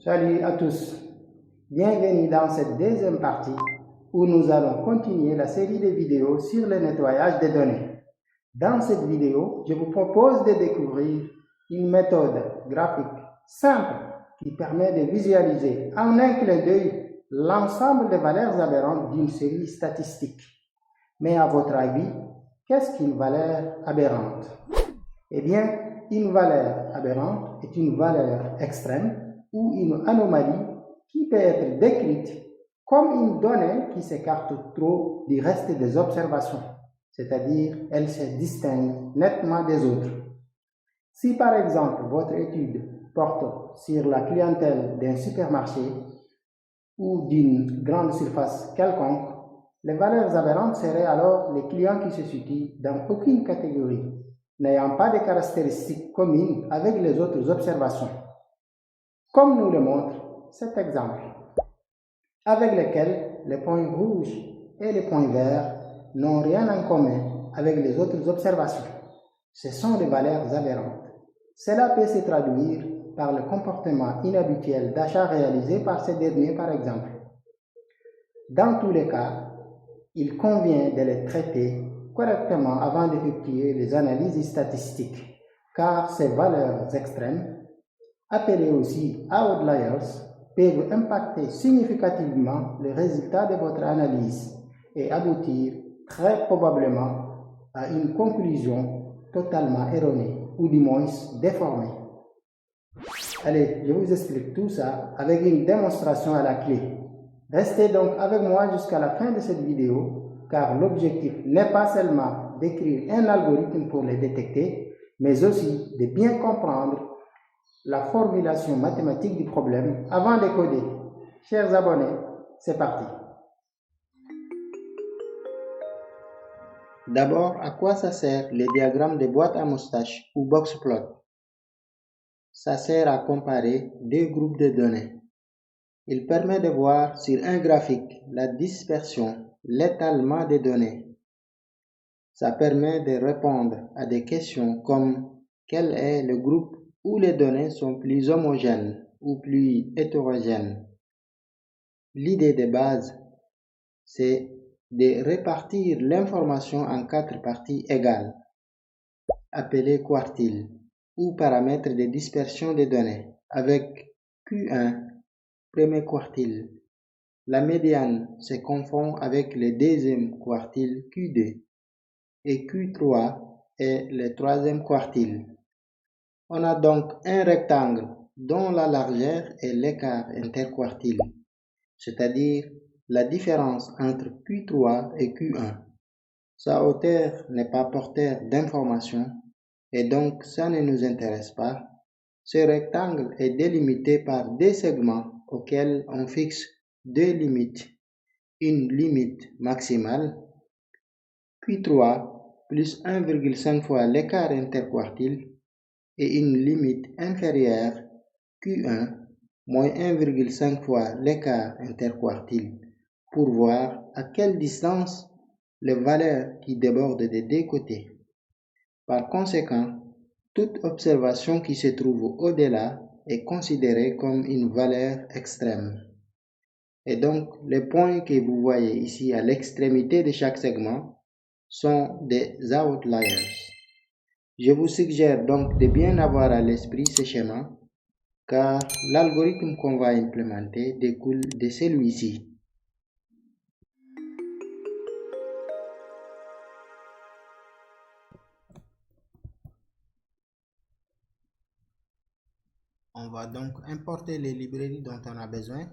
Salut à tous, bienvenue dans cette deuxième partie où nous allons continuer la série de vidéos sur le nettoyage des données. Dans cette vidéo, je vous propose de découvrir une méthode graphique simple qui permet de visualiser en un clin d'œil l'ensemble des valeurs aberrantes d'une série statistique. Mais à votre avis, qu'est-ce qu'une valeur aberrante? Eh bien, une valeur aberrante est une valeur extrême ou une anomalie qui peut être décrite comme une donnée qui s'écarte trop du reste des observations, c'est-à-dire elle se distingue nettement des autres. Si par exemple votre étude porte sur la clientèle d'un supermarché ou d'une grande surface quelconque, les valeurs aberrantes seraient alors les clients qui se situent dans aucune catégorie, n'ayant pas de caractéristiques communes avec les autres observations, comme nous le montre cet exemple, avec lequel les points rouges et les points verts n'ont rien en commun avec les autres observations. Ce sont des valeurs aberrantes. Cela peut se traduire par le comportement inhabituel d'achat réalisé par ces derniers, par exemple. Dans tous les cas, il convient de les traiter correctement avant d'effectuer les analyses statistiques, car ces valeurs extrêmes, appelées aussi outliers, peuvent impacter significativement le résultat de votre analyse et aboutir très probablement à une conclusion totalement erronée ou du moins déformée. Allez, je vous explique tout ça avec une démonstration à la clé. Restez donc avec moi jusqu'à la fin de cette vidéo, car l'objectif n'est pas seulement d'écrire un algorithme pour les détecter, mais aussi de bien comprendre la formulation mathématique du problème avant de coder. Chers abonnés, c'est parti. D'abord, à quoi ça sert le diagramme de boîte à moustache ou boxplot? Ça sert à comparer deux groupes de données. Il permet de voir sur un graphique la dispersion, l'étalement des données. Ça permet de répondre à des questions comme quel est le groupe où les données sont plus homogènes ou plus hétérogènes. L'idée de base, c'est de répartir l'information en 4 parties égales, appelées quartiles, ou paramètres de dispersion des données, avec Q1, premier quartile. La médiane se confond avec le deuxième quartile Q2 et Q3 est le troisième quartile. On a donc un rectangle dont la largeur est l'écart interquartile, c'est-à-dire la différence entre Q3 et Q1. Sa hauteur n'est pas porteur d'information et donc ça ne nous intéresse pas. Ce rectangle est délimité par deux segments auxquels on fixe deux limites. Une limite maximale, Q3 plus 1,5 fois l'écart interquartile, et une limite inférieure, Q1 moins 1,5 fois l'écart interquartile, pour voir à quelle distance les valeurs qui débordent des deux côtés. Par conséquent, toute observation qui se trouve au-delà est considérée comme une valeur extrême. Et donc, les points que vous voyez ici à l'extrémité de chaque segment sont des outliers. Je vous suggère donc de bien avoir à l'esprit ce schéma, car l'algorithme qu'on va implémenter découle de celui-ci. On va donc importer les librairies dont on a besoin.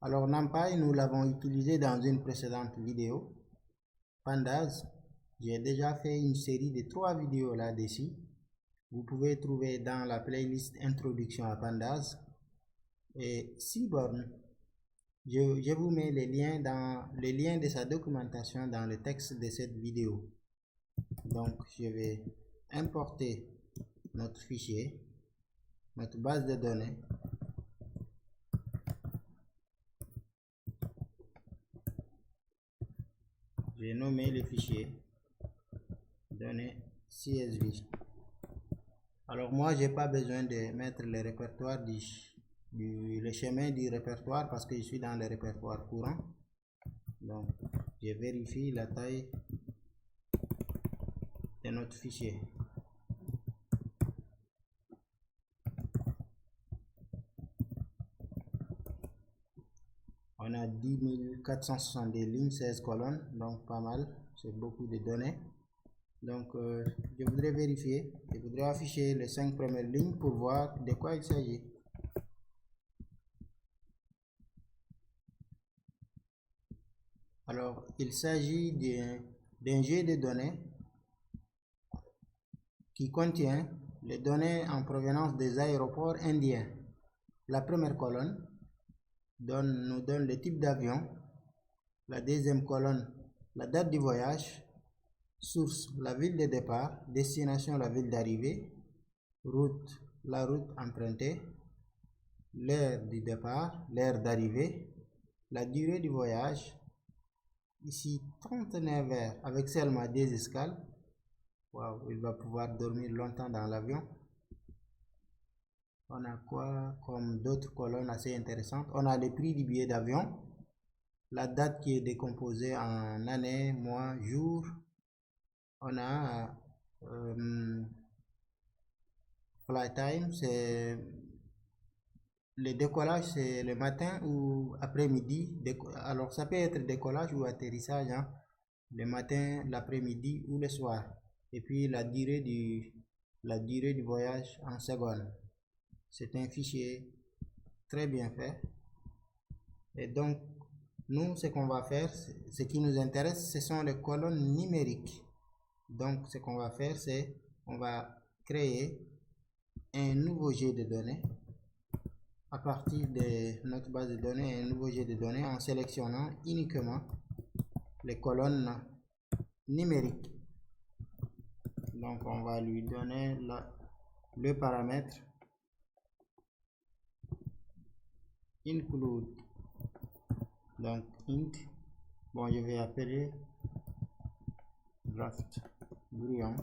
Alors NumPy, nous l'avons utilisé dans une précédente vidéo. Pandas, j'ai déjà fait une série de 3 vidéos là-dessus. Vous pouvez trouver dans la playlist Introduction à Pandas. Et Seaborn, je vous mets les liens de sa documentation dans le texte de cette vidéo. Donc je vais importer notre fichier, notre base de données. J'ai nommé le fichier données CSV. Alors moi j'ai pas besoin de mettre le répertoire le chemin du répertoire parce que je suis dans le répertoire courant. Donc, je vérifie la taille de notre fichier. On a 10 462 lignes, 16 colonnes, donc pas mal, c'est beaucoup de données. Donc, je voudrais vérifier, je voudrais afficher les 5 premières lignes pour voir de quoi il s'agit. Alors, il s'agit d'un jeu de données qui contient les données en provenance des aéroports indiens. La première colonne nous donne le type d'avion, la deuxième colonne, la date du voyage, source, la ville de départ, destination, la ville d'arrivée, route, la route empruntée, l'heure du départ, l'heure d'arrivée, la durée du voyage, ici 39 heures avec seulement 2 escales. Wow, il va pouvoir dormir longtemps dans l'avion. On a quoi comme d'autres colonnes assez intéressantes? On a le prix du billet d'avion, la date qui est décomposée en année, mois, jour. On a flight time, c'est le décollage, c'est le matin ou après-midi. Alors ça peut être décollage ou atterrissage, hein? Le matin, l'après-midi ou le soir. Et puis la durée du voyage en secondes. C'est un fichier très bien fait. Et donc, nous, ce qu'on va faire, ce qui nous intéresse, ce sont les colonnes numériques. Donc, ce qu'on va faire, c'est on va créer un nouveau jet de données à partir de notre base de données, un nouveau jet de données en sélectionnant uniquement les colonnes numériques. Donc, on va lui donner le paramètre include. Donc, int, bon, je vais appeler draft brouillon.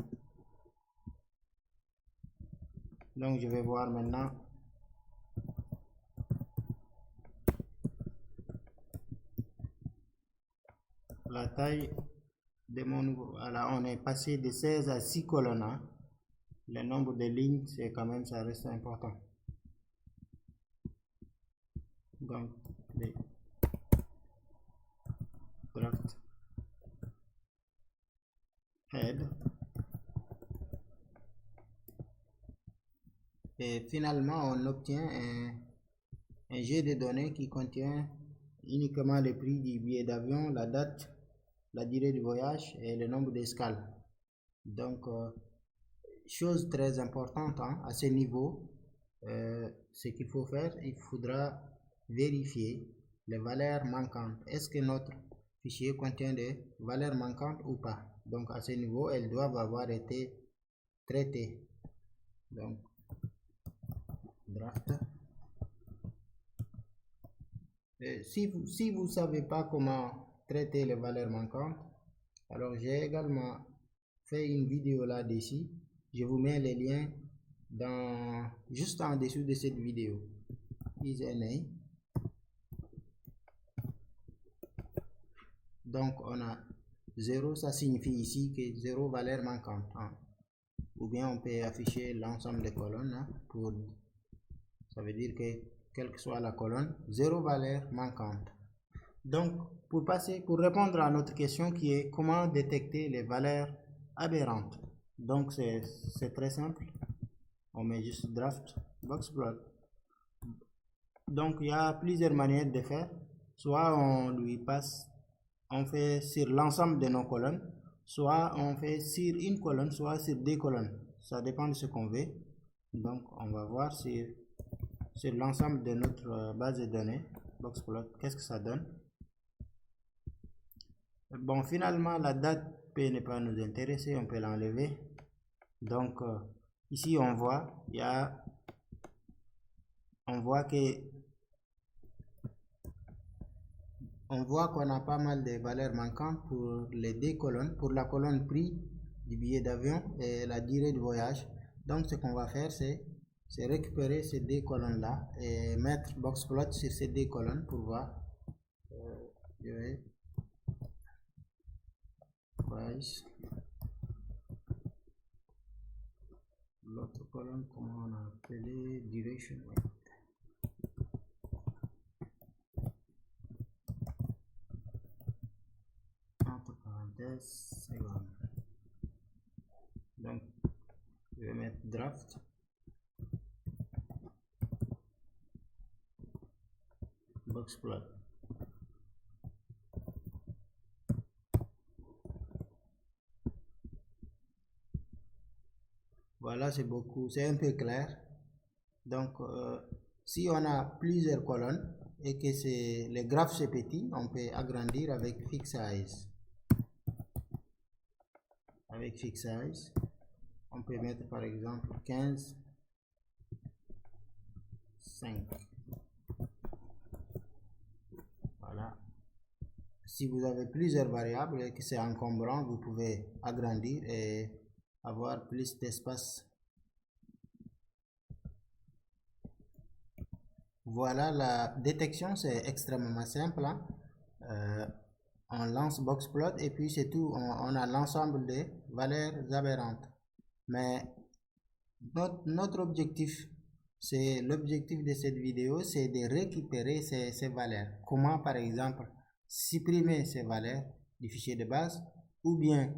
Donc, je vais voir maintenant la taille de mon nouveau. Alors, on est passé de 16 à 6 colonnes. Hein. Le nombre de lignes, c'est quand même, ça reste important. Donc, les draft head. Et finalement, on obtient un jet de données qui contient uniquement le prix du billet d'avion, la date, la durée du voyage et le nombre d'escales. Donc, chose très importante hein, à ce niveau, ce qu'il faut faire, il faudra vérifier les valeurs manquantes. Est-ce que notre fichier contient des valeurs manquantes ou pas? Donc, à ce niveau, elles doivent avoir été traitées. Donc, draft. Si vous ne savez pas comment traiter les valeurs manquantes, alors j'ai également fait une vidéo là-dessus. Je vous mets les liens juste en dessous de cette vidéo. ISNA. Donc on a 0, ça signifie ici que 0 valeur manquante. Hein. Ou bien on peut afficher l'ensemble des colonnes. Hein, ça veut dire que quelle que soit la colonne, 0 valeur manquante. Donc, pour répondre à notre question qui est comment détecter les valeurs aberrantes. Donc, c'est très simple. On met juste draft boxplot. Donc, il y a plusieurs manières de faire. Soit on fait sur l'ensemble de nos colonnes, soit on fait sur une colonne, soit sur 2 colonnes. Ça dépend de ce qu'on veut. Donc, on va voir sur l'ensemble de notre base de données, boxplot, qu'est-ce que ça donne. Bon, finalement, la date peut ne pas nous intéresser, on peut l'enlever. Donc, ici, on voit qu'on a pas mal de valeurs manquantes pour les 2 colonnes, pour la colonne prix du billet d'avion et la durée du voyage. Donc, ce qu'on va faire, c'est c'est récupérer ces deux colonnes-là et mettre boxplot sur ces deux colonnes pour voir. Je vais price. L'autre colonne, comment on a appelé, duration. Entre parenthèses, seconde. Donc, je vais mettre draft. Boxplot. Voilà, c'est beaucoup, c'est un peu clair. Donc, si on a plusieurs colonnes et que le graphe c'est petit, on peut agrandir avec fix size. Avec fix size, on peut mettre par exemple 15, 5. Voilà. Si vous avez plusieurs variables et que c'est encombrant, vous pouvez agrandir et avoir plus d'espace. Voilà, la détection c'est extrêmement simple. Hein? On lance boxplot et puis c'est tout. On a l'ensemble des valeurs aberrantes. Mais notre objectif, c'est l'objectif de cette vidéo, c'est de récupérer ces valeurs. Comment par exemple supprimer ces valeurs du fichier de base ou bien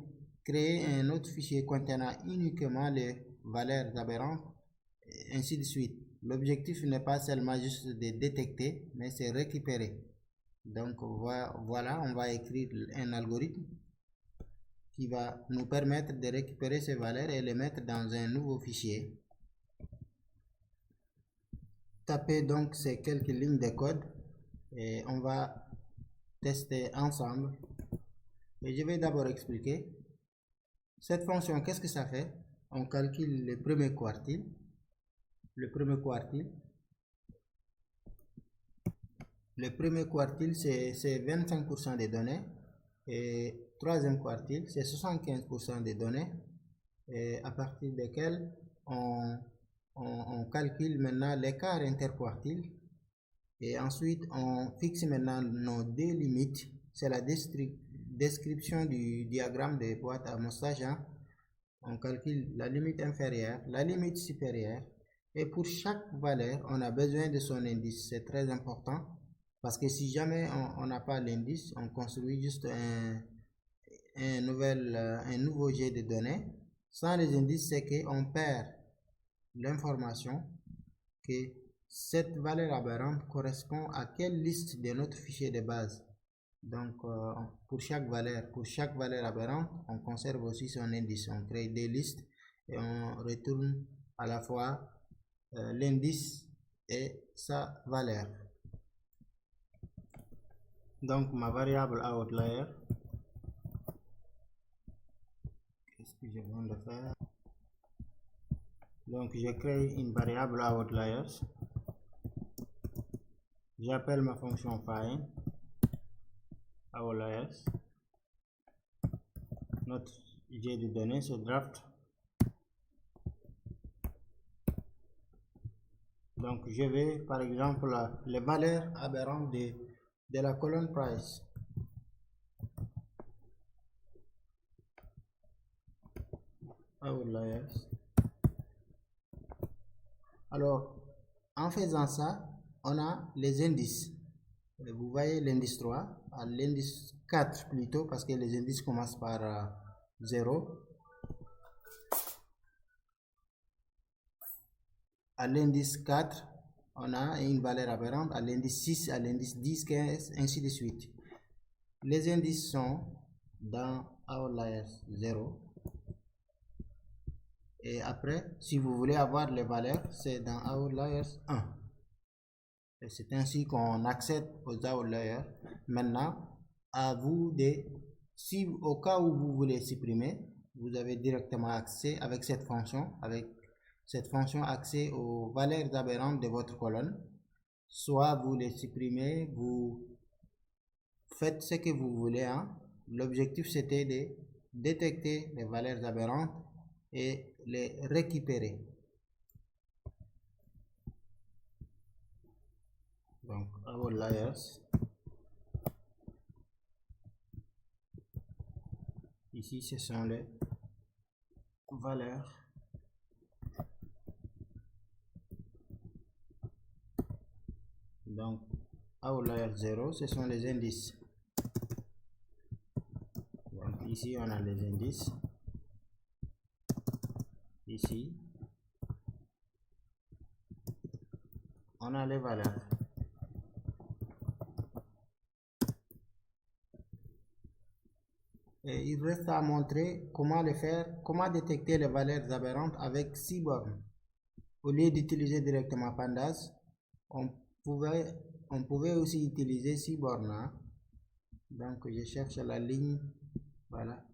créer un autre fichier contenant uniquement les valeurs aberrantes, et ainsi de suite. L'objectif n'est pas seulement juste de détecter, mais c'est récupérer. Donc voilà, on va écrire un algorithme qui va nous permettre de récupérer ces valeurs et les mettre dans un nouveau fichier. Tapez donc ces quelques lignes de code et on va tester ensemble. Et je vais d'abord expliquer. Cette fonction, qu'est-ce que ça fait? On calcule le premier quartile. Le premier quartile, c'est 25% des données. Et troisième quartile, c'est 75% des données. Et à partir desquelles on calcule maintenant l'écart interquartile. Et ensuite, on fixe maintenant nos deux limites. C'est la description du diagramme de boîte à moustache. Hein. On calcule la limite inférieure, la limite supérieure. Et pour chaque valeur, on a besoin de son indice. C'est très important. Parce que si jamais on n'a pas l'indice, on construit juste un nouveau jet de données. Sans les indices, c'est qu'on perd l'information que cette valeur aberrante correspond à quelle liste de notre fichier de base. Donc, pour chaque valeur aberrante, on conserve aussi son indice. On crée des listes et on retourne à la fois l'indice et sa valeur. Donc, ma variable outlier, qu'est-ce que je viens de faire? Donc, je crée une variable outliers. J'appelle ma fonction find outliers. Notre jet de données, c'est draft. Donc, je vais, par exemple, les valeurs aberrantes de la colonne price. Outliers. Alors, en faisant ça, on a les indices. Vous voyez l'indice 3, l'indice 4 plutôt, parce que les indices commencent par 0. À l'indice 4, on a une valeur aberrante. À l'indice 6, à l'indice 10, 15, ainsi de suite. Les indices sont dans outliers 0. Et après, si vous voulez avoir les valeurs, c'est dans outliers 1. Et c'est ainsi qu'on accède aux outliers. Maintenant, à vous de, si au cas où vous voulez supprimer, vous avez directement accès avec cette fonction, accès aux valeurs aberrantes de votre colonne. Soit vous les supprimez, vous faites ce que vous voulez. Hein. L'objectif c'était de détecter les valeurs aberrantes et les récupérer. Donc outliers, ici ce sont les valeurs donc outlier 0, ce sont les indices. Donc ici on a les indices, ici on a les valeurs. Et il reste à montrer comment comment détecter les valeurs aberrantes avec 6 bornes. Au lieu d'utiliser directement Pandas, on pouvait aussi utiliser 6 bornes. Hein? Donc je cherche la ligne, voilà.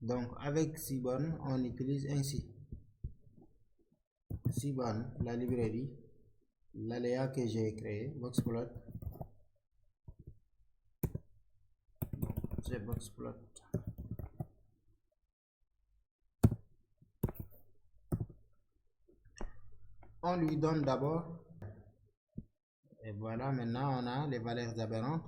Donc avec 6 bornes, on utilise ainsi 6 bornes, la librairie, l'aléa que j'ai créé, boxplot, c'est boxplot. On lui donne d'abord, et voilà, maintenant on a les valeurs aberrantes.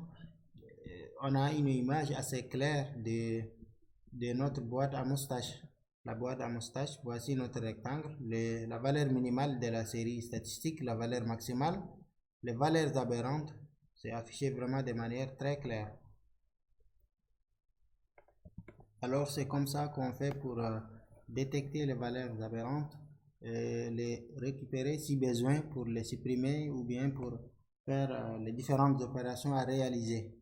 On a une image assez claire de notre boîte à moustache. La boîte à moustache, voici notre rectangle, la valeur minimale de la série statistique, la valeur maximale, les valeurs aberrantes, c'est affiché vraiment de manière très claire. Alors c'est comme ça qu'on fait pour détecter les valeurs aberrantes, les récupérer si besoin pour les supprimer ou bien pour faire les différentes opérations à réaliser.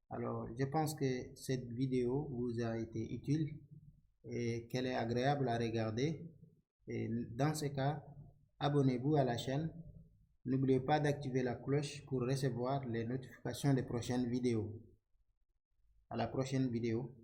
Alors je pense que cette vidéo vous a été utile et qu'elle est agréable à regarder. Et dans ce cas, abonnez-vous à la chaîne. N'oubliez pas d'activer la cloche pour recevoir les notifications des prochaines vidéos. À la prochaine vidéo.